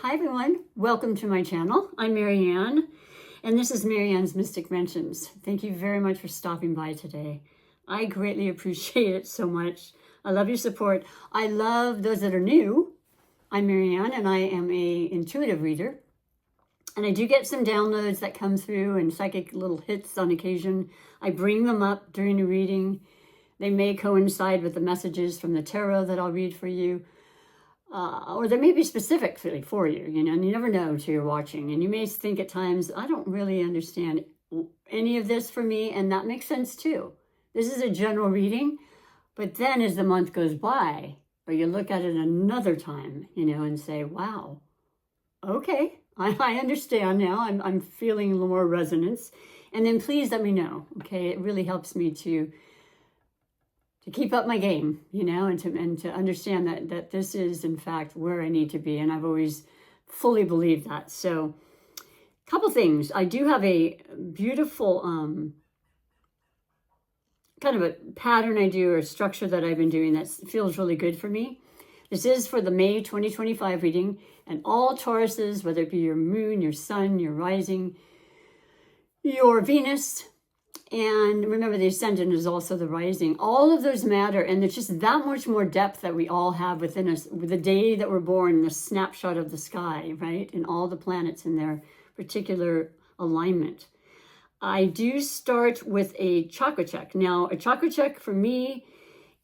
Hi everyone, welcome to my channel. I'm Marianne, and this is Marianne's Mystic Mentions. Thank you very much for stopping by today. I greatly appreciate it so much. I love your support. I love those that are new. I'm Marianne, and I am a intuitive reader. And I do get some downloads that come through and psychic little hits on occasion. I bring them up during the reading. They may coincide with the messages from the tarot that I'll read for you. Or they may be specifically for you, and you never know until you're watching. And you may think at times, I don't really understand any of this for me, and that makes sense too. This is a general reading, but then as the month goes by, or you look at it another time, and say, wow, okay, I understand now. I'm feeling more resonance. And then please let me know, okay? It really helps me to keep up my game, and to understand that this is, in fact, where I need to be. And I've always fully believed that. So a couple things. I do have a beautiful kind of a pattern I do, or structure that I've been doing that feels really good for me. This is for the May 2025 reading. And all Tauruses, whether it be your moon, your sun, your rising, your Venus, and remember, the ascendant is also the rising. All of those matter, and there's just that much more depth that we all have within us. With the day that we're born, the snapshot of the sky, right? And all the planets in their particular alignment. I do start with a chakra check. Now, a chakra check for me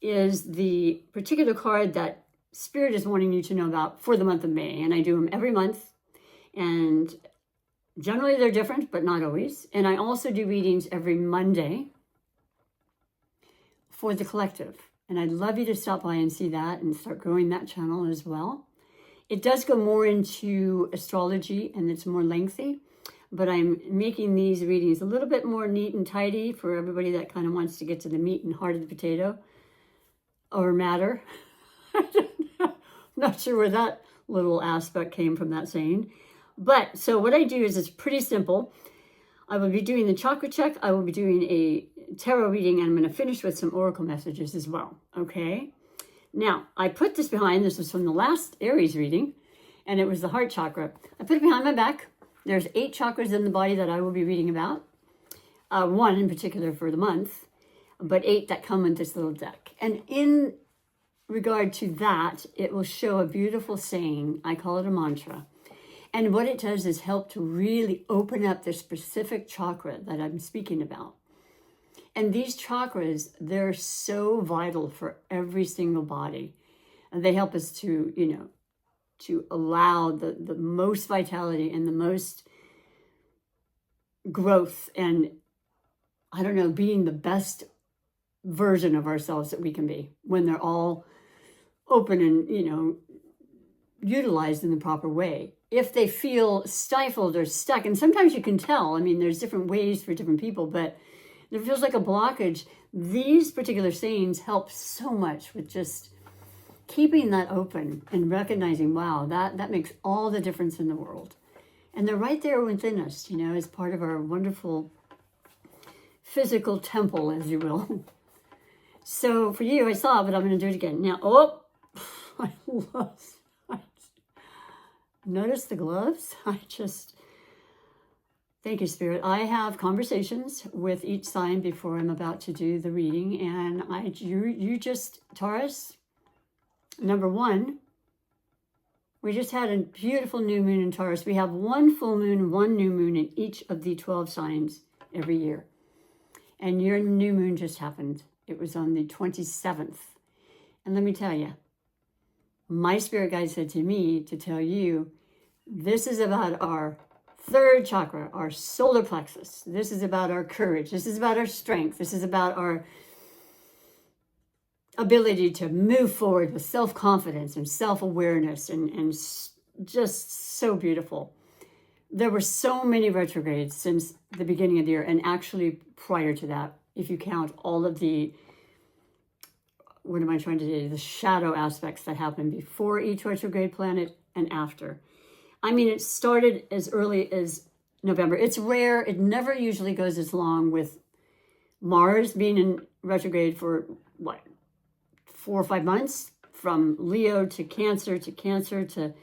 is the particular card that Spirit is wanting you to know about for the month of May. And I do them every month. And generally, they're different, but not always. And I also do readings every Monday for the collective. And I'd love you to stop by and see that and start growing that channel as well. It does go more into astrology, and it's more lengthy. But I'm making these readings a little bit more neat and tidy for everybody that kind of wants to get to the meat and heart of the potato or matter. I'm not sure where that little aspect came from, that saying. But so what I do is it's pretty simple. I will be doing the chakra check. I will be doing a tarot reading, and I'm going to finish with some oracle messages as well. Okay. Now, I put this behind. This was from the last Aries reading, and it was the heart chakra. I put it behind my back. There's 8 chakras in the body that I will be reading about. 1 in particular for the month, but 8 that come with this little deck. And in regard to that, it will show a beautiful saying. I call it a mantra. And what it does is help to really open up the specific chakra that I'm speaking about. And these chakras, they're so vital for every single body. And they help us to, to allow the most vitality and the most growth and, being the best version of ourselves that we can be when they're all open and, utilized in the proper way. If they feel stifled or stuck, and sometimes you can tell, there's different ways for different people, but there feels like a blockage. These particular sayings help so much with just keeping that open and recognizing, wow, that makes all the difference in the world. And they're right there within us, as part of our wonderful physical temple, as you will. So for you, I saw, but I'm going to do it again. Now, I lost. Notice the gloves. Thank you, Spirit. I have conversations with each sign before I'm about to do the reading. And you just, Taurus, number 1, we just had a beautiful new moon in Taurus. We have 1 full moon, 1 new moon in each of the 12 signs every year. And your new moon just happened. It was on the 27th. And let me tell you, my spirit guide said to me to tell you, this is about our 3rd chakra, our solar plexus. This is about our courage. This is about our strength. This is about our ability to move forward with self-confidence and self-awareness, and just so beautiful. There were so many retrogrades since the beginning of the year, and actually prior to that, if you count all of the the shadow aspects that happen before each retrograde planet and after. It started as early as November. It's rare. It never usually goes as long, with Mars being in retrograde for 4 or 5 months, from Leo to Cancer to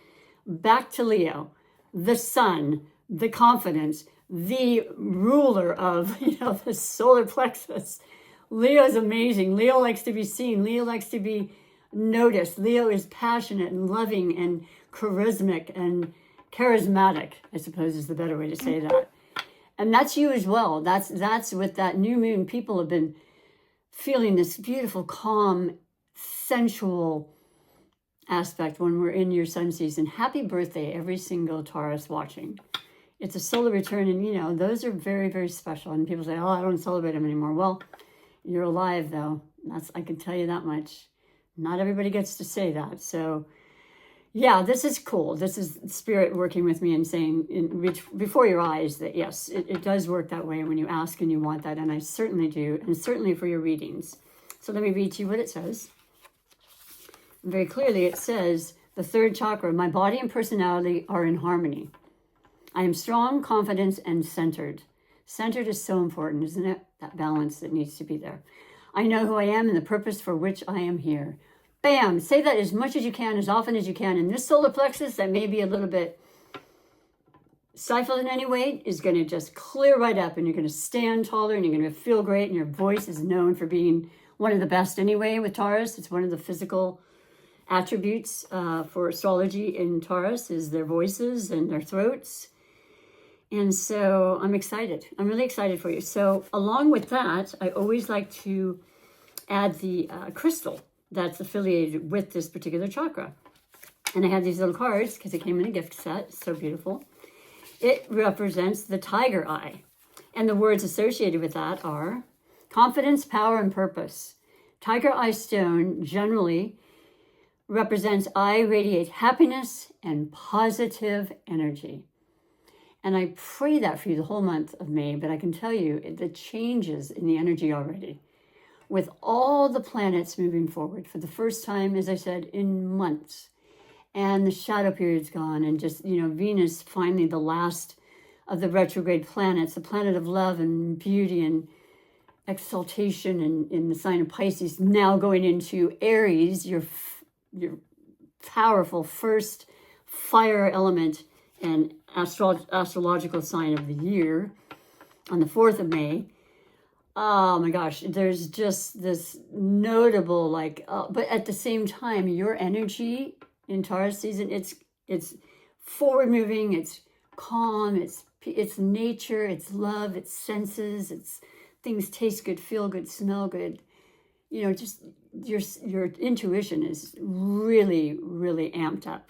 back to Leo, the sun, the confidence, the ruler of, the solar plexus. Leo is amazing. Leo likes to be seen. Leo likes to be noticed. Leo is passionate and loving and charismatic and charismatic, I suppose is the better way to say that. And that's you as well. That's with that new moon. People have been feeling this beautiful, calm, sensual aspect when we're in your sun season. Happy birthday, every single Taurus watching. It's a solar return, and those are very, very special. And people say, oh, I don't celebrate them anymore. Well, you're alive, though. I can tell you that much. Not everybody gets to say that. So, yeah, this is cool. This is Spirit working with me and saying before your eyes that, yes, it does work that way when you ask and you want that. And I certainly do, and certainly for your readings. So let me read to you what it says. Very clearly, it says, the third chakra, my body and personality are in harmony. I am strong, confident, and centered. Centered is so important, isn't it? That balance that needs to be there. I know who I am and the purpose for which I am here. Bam! Say that as much as you can, as often as you can. And this solar plexus that may be a little bit stifled in any way is going to just clear right up, and you're going to stand taller, and you're going to feel great, and your voice is known for being one of the best anyway with Taurus. It's one of the physical attributes for astrology in Taurus is their voices and their throats. And so I'm excited. I'm really excited for you. So along with that, I always like to add the crystal that's affiliated with this particular chakra. And I had these little cards because it came in a gift set. So beautiful. It represents the tiger eye. And the words associated with that are confidence, power, and purpose. Tiger eye stone generally represents I radiate happiness and positive energy. And I pray that for you the whole month of May, but I can tell you the changes in the energy already. With all the planets moving forward for the first time, as I said, in months. And the shadow period's gone, and just, Venus, finally the last of the retrograde planets, the planet of love and beauty and exaltation and in the sign of Pisces, now going into Aries, your powerful first fire element and astrological sign of the year on the 4th of May. Oh my gosh, there's just this notable but at the same time, your energy in Taurus season, it's forward moving, it's calm, it's nature, it's love, it's senses, it's things taste good, feel good, smell good. Just your intuition is really, really amped up.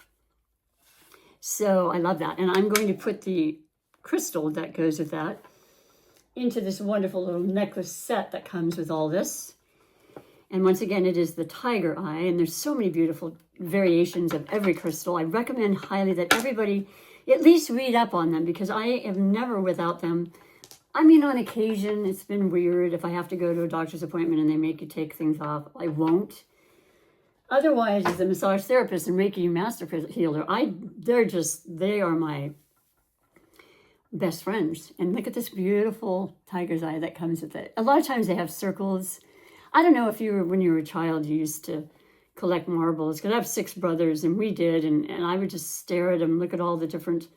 So I love that. And I'm going to put the crystal that goes with that into this wonderful little necklace set that comes with all this. And once again, it is the tiger eye. And there's so many beautiful variations of every crystal. I recommend highly that everybody at least read up on them, because I am never without them. I mean, on occasion, it's been weird. If I have to go to a doctor's appointment and they make you take things off, I won't. Otherwise, as a massage therapist and Reiki master healer, they are my best friends. And look at this beautiful tiger's eye that comes with it. A lot of times they have circles. I don't know if when you were a child, you used to collect marbles, because I have 6 brothers, and we did, and I would just stare at them, look at all the different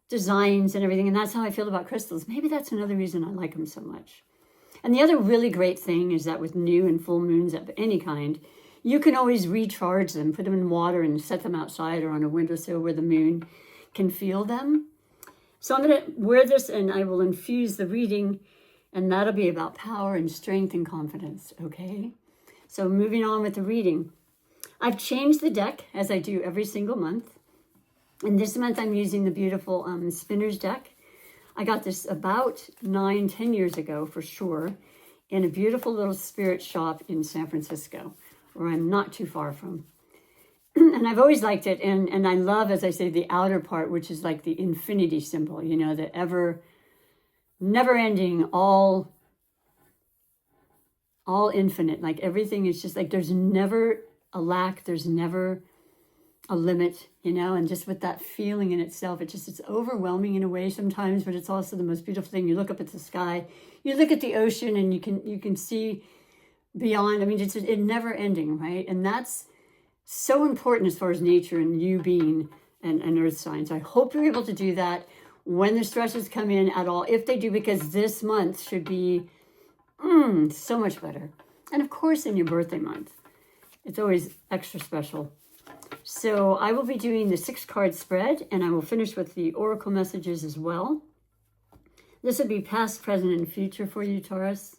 designs and everything, and that's how I feel about crystals. Maybe that's another reason I like them so much. And the other really great thing is that with new and full moons of any kind, you can always recharge them, put them in water and set them outside or on a windowsill where the moon can feel them. So I'm going to wear this, and I will infuse the reading, and that'll be about power and strength and confidence, okay? So moving on with the reading. I've changed the deck, as I do every single month. And this month I'm using the beautiful Spinner's deck. I got this about 9-10 years ago for sure, in a beautiful little spirit shop in San Francisco, where I'm not too far from. And I've always liked it. And I love, as I say, the outer part, which is like the infinity symbol, the never ending, all infinite. Like everything is just like, there's never a lack, there's never a limit, and just with that feeling in itself, it's overwhelming in a way sometimes, but it's also the most beautiful thing. You look up at the sky, you look at the ocean, and you can see beyond. I mean, it's never ending, right? And that's so important as far as nature and you being an earth sign. So I hope you're able to do that when the stresses come in at all, if they do, because this month should be so much better. And of course, in your birthday month, it's always extra special. So I will be doing the 6-card spread, and I will finish with the oracle messages as well. This will be past, present, and future for you, Taurus.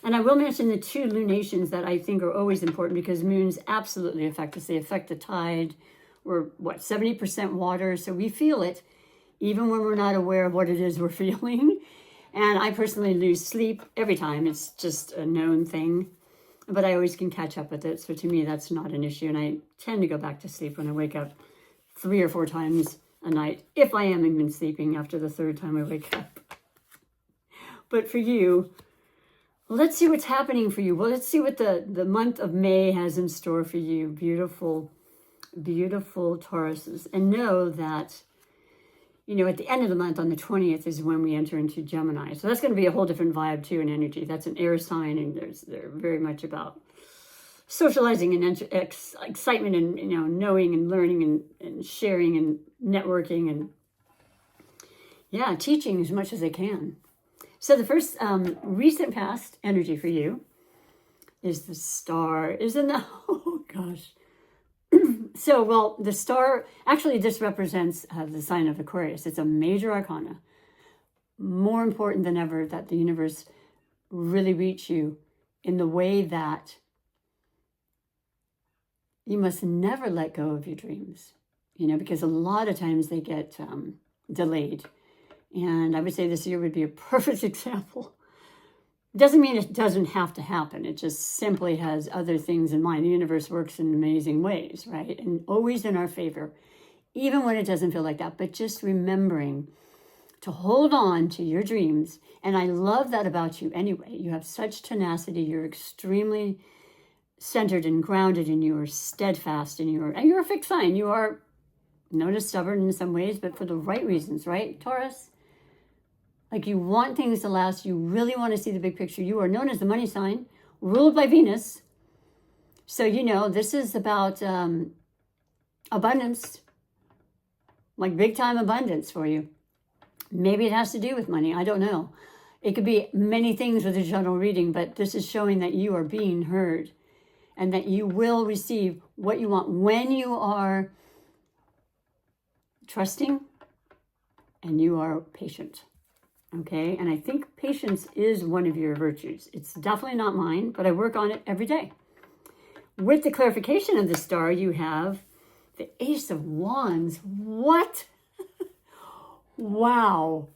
And I will mention the 2 lunations that I think are always important, because moons absolutely affect us. They affect the tide. We're, 70% water, so we feel it, even when we're not aware of what it is we're feeling. And I personally lose sleep every time. It's just a known thing. But I always can catch up with it. So to me, that's not an issue. And I tend to go back to sleep when I wake up 3 or 4 times a night, if I am even sleeping after the 3rd time I wake up. But for you, let's see what's happening for you. Well, let's see what the month of May has in store for you. Beautiful, beautiful Tauruses. And know that, you know, at the end of the month, on the 20th, is when we enter into Gemini. So that's going to be a whole different vibe, too, in energy. That's an air sign, and they're very much about socializing and excitement and, you know, knowing and learning and sharing and networking and, yeah, teaching as much as they can. So the first recent past energy for you is the star. Is in the, oh, gosh. So, well, the star, actually, this represents the sign of Aquarius. It's a major arcana. More important than ever that the universe really reach you in the way that you must never let go of your dreams, you know, because a lot of times they get delayed. And I would say this year would be a perfect example. Doesn't mean it doesn't have to happen. It just simply has other things in mind. The universe works in amazing ways, right? And always in our favor, even when it doesn't feel like that. But just remembering to hold on to your dreams. And I love that about you anyway. You have such tenacity. You're extremely centered and grounded, and you are steadfast, and you're a fixed sign. You are known as stubborn in some ways, but for the right reasons, right, Taurus? Like, you want things to last. You really want to see the big picture. You are known as the money sign, ruled by Venus. So, you know, this is about abundance, like big time abundance for you. Maybe it has to do with money. I don't know. It could be many things with a general reading, but this is showing that you are being heard and that you will receive what you want when you are trusting and you are patient. Okay, and I think patience is one of your virtues. It's definitely not mine, but I work on it every day. With the clarification of the star, you have the Ace of Wands. What? Wow.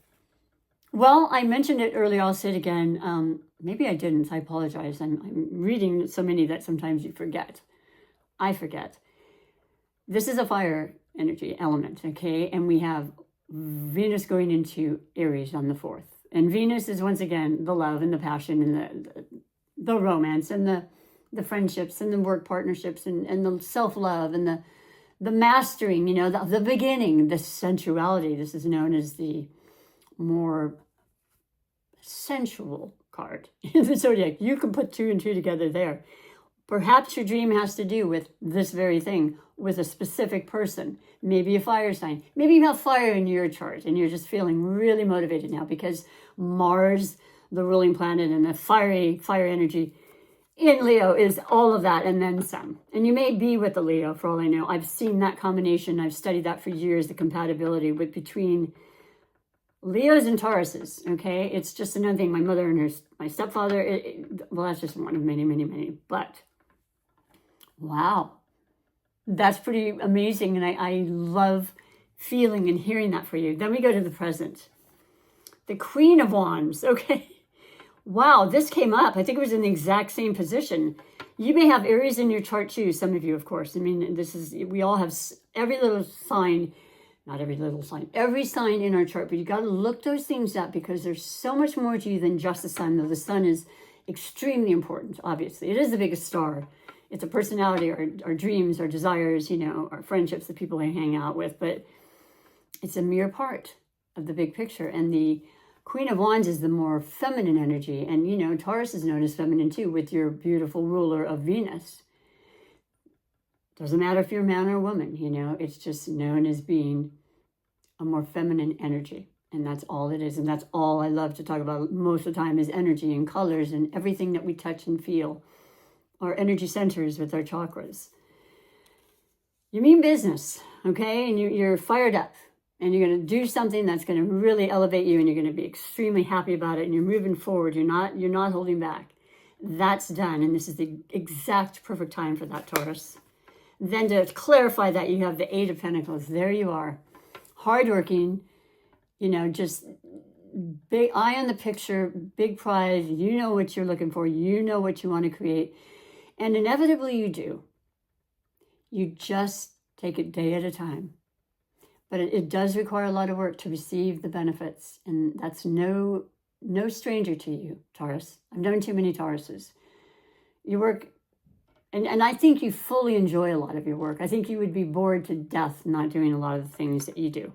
Well, I mentioned it earlier. I'll say it again. Maybe I didn't. I apologize. I'm reading so many that sometimes you forget. I forget. This is a fire energy element, okay? And we have Venus going into Aries on the 4th. And Venus is, once again, the love and the passion and the romance and the friendships and the work partnerships and the self-love and the mastering, you know, the beginning, the sensuality. This is known as the more sensual card in the zodiac. You can put 2 and 2 together there. Perhaps your dream has to do with this very thing, with a specific person, maybe a fire sign. Maybe you have fire in your chart and you're just feeling really motivated now because Mars, the ruling planet, and the fire energy in Leo is all of that and then some. And you may be with the Leo for all I know. I've seen that combination. I've studied that for years, the compatibility between Leos and Tauruses, okay? It's just another thing. My mother and my stepfather, well, that's just one of many, many, many. But, wow. That's pretty amazing, and I love feeling and hearing that for you. Then we go to the present. The Queen of Wands, okay? Wow, this came up. I think it was in the exact same position. You may have Aries in your chart too, some of you, of course. I mean, we all have every little sign, not every little sign, every sign in our chart, but you got to look those things up because there's so much more to you than just the sun, though the sun is extremely important, obviously. It is the biggest star. It's a personality, our dreams, our desires, you know, our friendships, the people I hang out with, but it's a mere part of the big picture. And the Queen of Wands is the more feminine energy. And, you know, Taurus is known as feminine too, with your beautiful ruler of Venus. Doesn't matter if you're a man or a woman, you know, it's just known as being a more feminine energy. And that's all it is. And that's all I love to talk about most of the time is energy and colors and everything that we touch and feel. Our energy centers with our chakras. You mean business, okay? And you're fired up. And you're going to do something that's going to really elevate you. And you're going to be extremely happy about it. And you're moving forward. You're not holding back. That's done. And this is the exact perfect time for that, Taurus. Then to clarify that, you have the Eight of Pentacles. There you are. Hardworking. You know, just big eye on the picture, big pride. You know what you're looking for. You know what you want to create. And inevitably you do. You just take it day at a time. But it does require a lot of work to receive the benefits. And that's no stranger to you, Taurus. I've known too many Tauruses. You work, and I think you fully enjoy a lot of your work. I think you would be bored to death not doing a lot of the things that you do.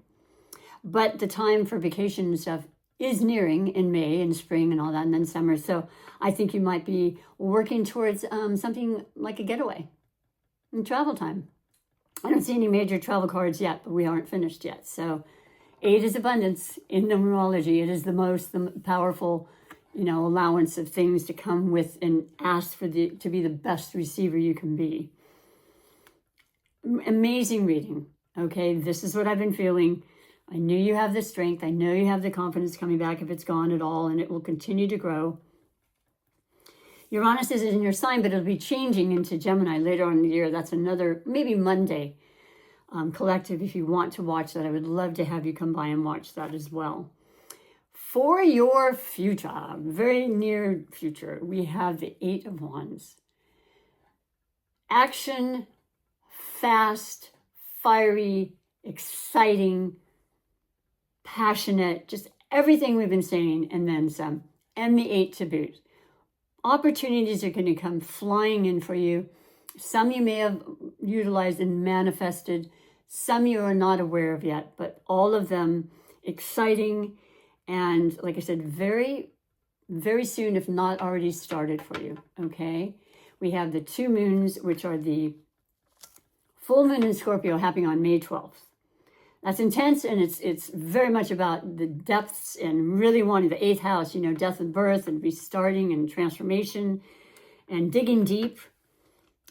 But the time for vacation and stuff is nearing in May and spring and all that, and then summer. So I think you might be working towards something like a getaway and travel time. I don't see any major travel cards yet, but we aren't finished yet. So 8 is abundance in numerology. It is the powerful, you know, allowance of things to come with and ask for to be the best receiver you can be. Amazing reading. Okay, this is what I've been feeling. I knew you have the strength. I know you have the confidence coming back if it's gone at all, and it will continue to grow. Uranus is in your sign, but it'll be changing into Gemini later on in the year. That's another, maybe Monday collective. If you want to watch that, I would love to have you come by and watch that as well. For your future, very near future, we have the 8 of Wands. Action, fast, fiery, exciting, passionate, just everything we've been saying and then some. And the 8 to boot. Opportunities are going to come flying in for you. Some you may have utilized and manifested. Some you are not aware of yet, but all of them exciting. And like I said, very, very soon, if not already started for you, okay? We have the 2 moons, which are the full moon in Scorpio happening on May 12th. That's intense, and it's very much about the depths and really wanting the 8th house, you know, death and birth and restarting and transformation and digging deep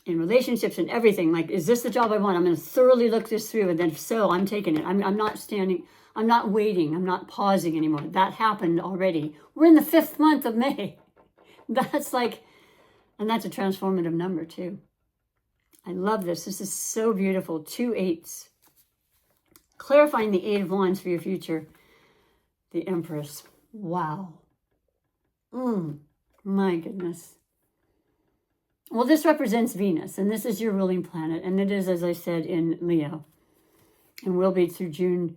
in relationships and everything. Like, is this the job I want? I'm going to thoroughly look this through, and then if so, I'm taking it. I'm not standing, I'm not waiting, I'm not pausing anymore. That happened already. We're in the 5th month of May. That's like, and that's a transformative number too. I love this. This is so beautiful. 2 8s. Clarifying the 8 of Wands for your future. The Empress. Wow. My goodness. Well, this represents Venus, and this is your ruling planet, and it is, as I said, in Leo, and will be through June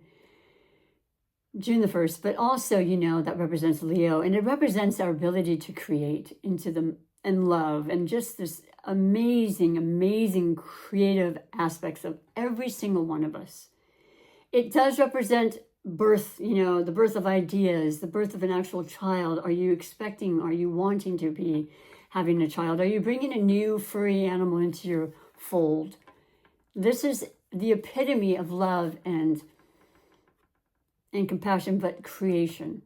the 1st. But also, you know, that represents Leo, and it represents our ability to create and love, and just this amazing, amazing creative aspects of every single one of us. It does represent birth, you know, the birth of ideas, the birth of an actual child. Are you expecting, are you wanting to be having a child? Are you bringing a new furry animal into your fold? This is the epitome of love and compassion, but creation.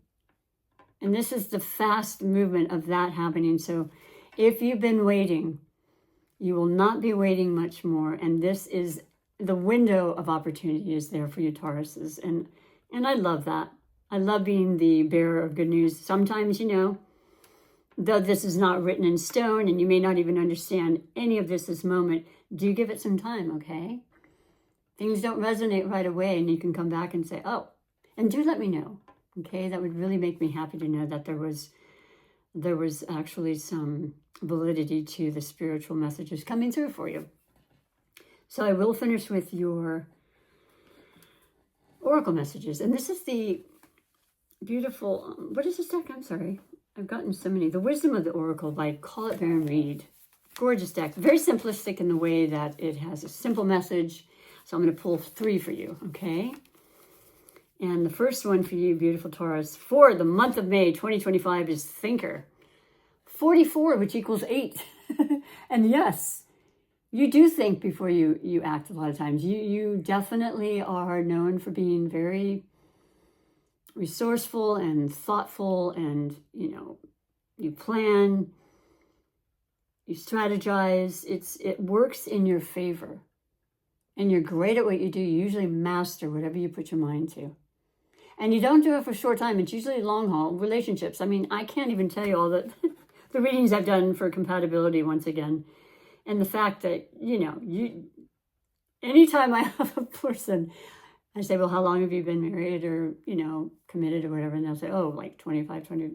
And this is the fast movement of that happening. So if you've been waiting, you will not be waiting much more. And this is the window of opportunity is there for you, Tauruses. And I love that. I love being the bearer of good news. Sometimes, you know, though this is not written in stone and you may not even understand any of this moment, do give it some time, okay? Things don't resonate right away, and you can come back and say, oh, and do let me know, okay? That would really make me happy to know that there was actually some validity to the spiritual messages coming through for you. So I will finish with your oracle messages. And this is the beautiful, what is this deck? I'm sorry. I've gotten so many. The Wisdom of the Oracle by Call It Baron Reed. Gorgeous deck. Very simplistic in the way that it has a simple message. So I'm going to pull 3 for you, okay? And the first one for you, beautiful Taurus, for the month of May 2025 is Thinker. 44, which equals 8. And yes, you do think before you act a lot of times. You definitely are known for being very resourceful and thoughtful, and you plan, you strategize. It works in your favor, and you're great at what you do. You usually master whatever you put your mind to, and you don't do it for a short time. It's usually long haul relationships. I mean, I can't even tell you all the the readings I've done for compatibility once again. And the fact that, anytime I have a person, I say, well, how long have you been married or, committed or whatever? And they'll say, oh, like 25, 20.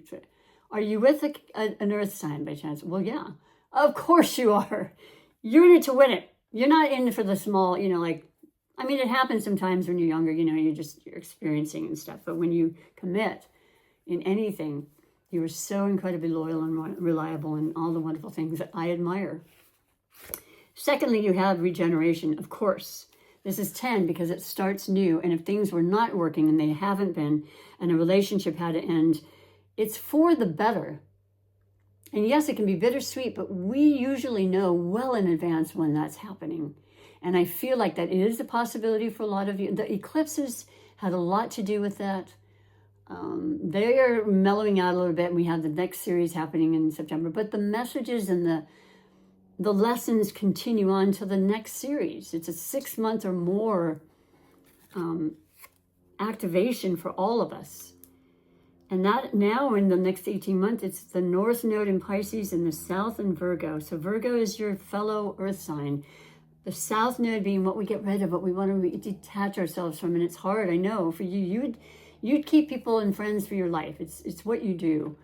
Are you with an earth sign by chance? Well, yeah, of course you are. You're in it to win it. You're not in for the small, it happens sometimes when you're younger, you're experiencing and stuff. But when you commit in anything, you are so incredibly loyal and reliable and all the wonderful things that I admire. Secondly, you have regeneration, of course. This is 10 because it starts new. And if things were not working and they haven't been, and a relationship had to end, it's for the better. And yes, it can be bittersweet, but we usually know well in advance when that's happening. And I feel like that is a possibility for a lot of you. The eclipses had a lot to do with that. They are mellowing out a little bit, and we have the next series happening in September. But the messages and the lessons continue on to the next series. It's a 6-month or more activation for all of us. And that now in the next 18 months, it's the North Node in Pisces and the South in Virgo. So Virgo is your fellow earth sign. The South Node being what we get rid of, what we want to detach ourselves from. And it's hard, I know. For you, you'd keep people and friends for your life. It's what you do.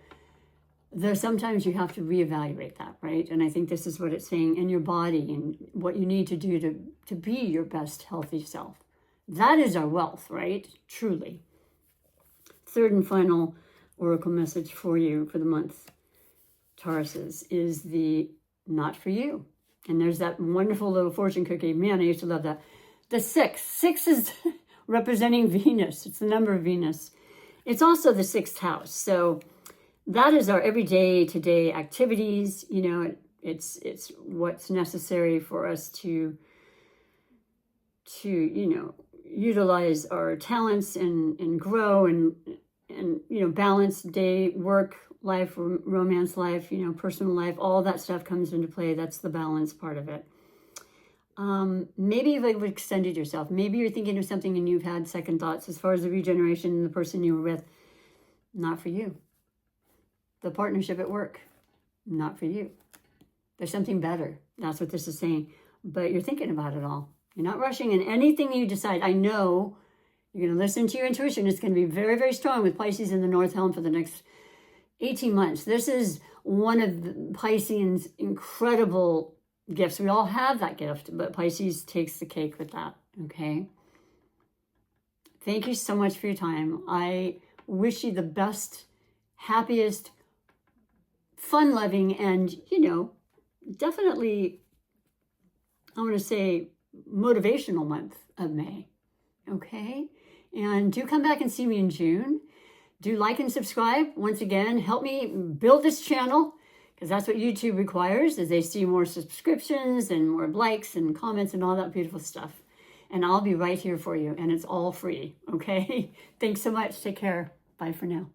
There's sometimes you have to reevaluate that, right? And I think this is what it's saying in your body and what you need to do to be your best healthy self. That is our wealth, right? Truly. Third and final oracle message for you for the month, Tauruses, is the not for you. And there's that wonderful little fortune cookie. Man, I used to love that. The 6. 6 is representing Venus. It's the number of Venus. It's also the 6th house. So that is our everyday today activities. It's what's necessary for us to utilize our talents and grow and balance day, work life, romance life, personal life, all that stuff comes into play. That's the balance part of it. Maybe you've extended yourself. Maybe you're thinking of something and you've had second thoughts as far as the regeneration and the person you were with. Not for you. The partnership at work, not for you. There's something better. That's what this is saying. But you're thinking about it all. You're not rushing in anything you decide. I know you're going to listen to your intuition. It's going to be very, very strong with Pisces in the North Helm for the next 18 months. This is one of the Pisceans' incredible gifts. We all have that gift, but Pisces takes the cake with that, okay? Thank you so much for your time. I wish you the best, happiest, fun-loving, and, definitely, I want to say, motivational month of May, okay? And do come back and see me in June. Do like and subscribe. Once again, help me build this channel, because that's what YouTube requires, is they see more subscriptions and more likes and comments and all that beautiful stuff. And I'll be right here for you, and it's all free, okay? Thanks so much. Take care. Bye for now.